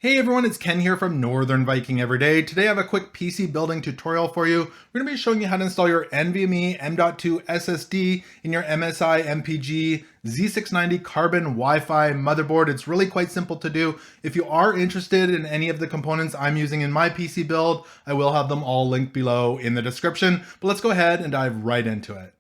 Hey everyone, it's Ken here from Northern Viking Everyday. Today I have a quick PC building tutorial for you. We're going to be showing you how to install your NVMe M.2 SSD in your MSI MPG Z690 Carbon Wi-Fi motherboard. It's really quite simple to do. If you are interested in any of the components I'm using in my PC build, I will have them all linked below in the description. But let's go ahead and dive right into it.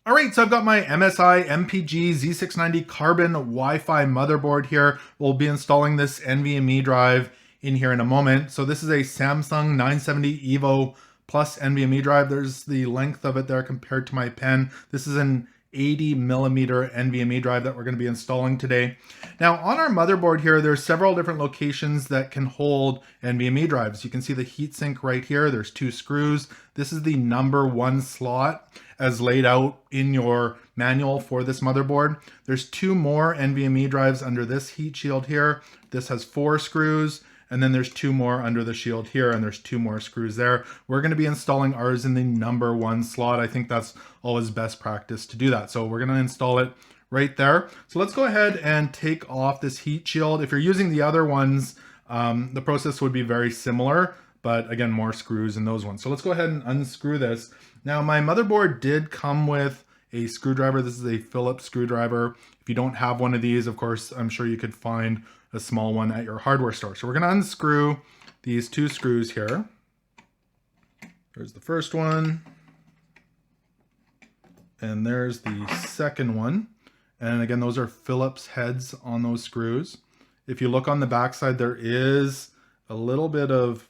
All right, so I've got my MSI MPG Z690 Carbon Wi-Fi motherboard here. We'll be installing this NVMe drive in here in a moment. So this is a Samsung 970 Evo Plus NVMe drive. There's the length of it there compared to my pen. This is an 80 millimeter NVMe drive that we're going to be installing today. Now on our motherboard here, there's several different locations that can hold NVMe drives. You can see the heatsink right here. There's two screws. This is the number 1 slot as laid out in your manual for this motherboard. There's two more NVMe drives under this heat shield here. This has 4 screws. And then there's 2 more under the shield here, and there's 2 more screws there. We're going to be installing ours in the number 1 slot. I think that's always best practice to do that. So we're going to install it right there. So let's go ahead and take off this heat shield. If you're using the other ones, the process would be very similar, but again, more screws in those ones. So let's go ahead and unscrew this. Now my motherboard did come with a screwdriver. This is a Phillips screwdriver. If you don't have one of these, of course, I'm sure you could find a small one at your hardware store. So we're going to unscrew these 2 screws here. There's the first one. And there's the second one. And again, those are Phillips heads on those screws. If you look on the back side, there is a little bit of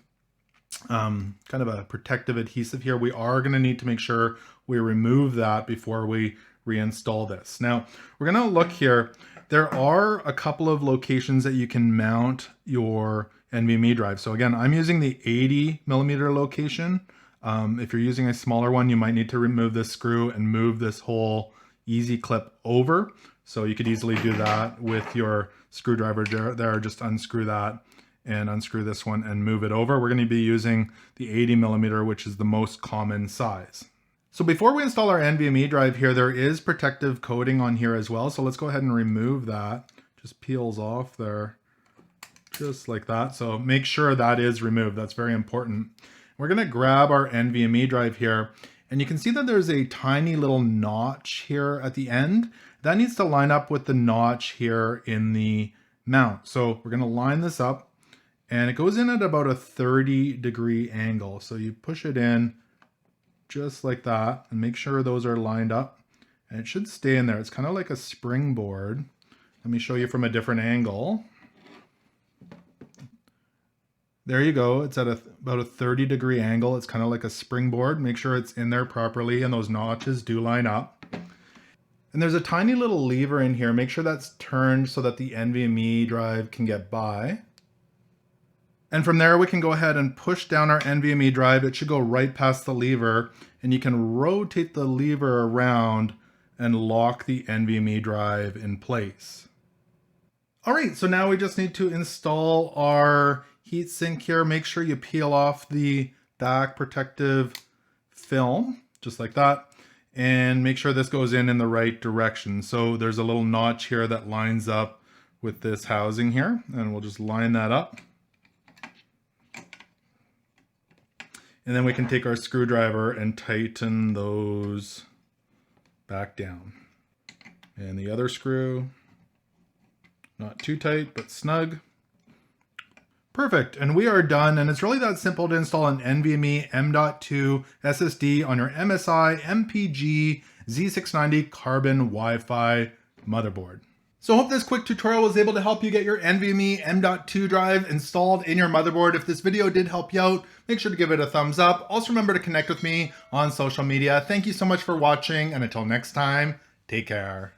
kind of a protective adhesive here. We are going to need to make sure we remove that before we reinstall this. Now, we're going to look here. There are a couple of locations that you can mount your NVMe drive. So again, I'm using the 80 millimeter location. If you're using a smaller one, you might need to remove this screw and move this whole easy clip over. So you could easily do that with your screwdriver there. Just unscrew that and unscrew this one and move it over. We're going to be using the 80 millimeter, which is the most common size. So before we install our NVMe drive here, there is protective coating on here as well. So let's go ahead and remove that. Just peels off there, just like that. So make sure that is removed. That's very important. We're going to grab our NVMe drive here, and you can see that there's a tiny little notch here at the end. That needs to line up with the notch here in the mount. So we're going to line this up, and it goes in at about a 30-degree angle. So you push it in just like that and make sure those are lined up, and it should stay in there. It's kind of like a springboard. Let me show you from a different angle. There you go. It's at about a 30-degree angle. It's kind of like a springboard. Make sure it's in there properly and those notches do line up. And there's a tiny little lever in here. Make sure that's turned so that the NVMe drive can get by. And from there, we can go ahead and push down our NVMe drive. It should go right past the lever, and you can rotate the lever around and lock the NVMe drive in place. All right, so now we just need to install our heatsink here. Make sure you peel off the back protective film, just like that, and make sure this goes in the right direction. So there's a little notch here that lines up with this housing here, and we'll just line that up. And then we can take our screwdriver and tighten those back down. And the other screw, not too tight, but snug. Perfect, and we are done. And it's really that simple to install an NVMe M.2 SSD on your MSI MPG Z690 Carbon Wi-Fi motherboard. So I hope this quick tutorial was able to help you get your NVMe M.2 drive installed in your motherboard. If this video did help you out, make sure to give it a thumbs up. Also remember to connect with me on social media. Thank you so much for watching, and until next time, take care.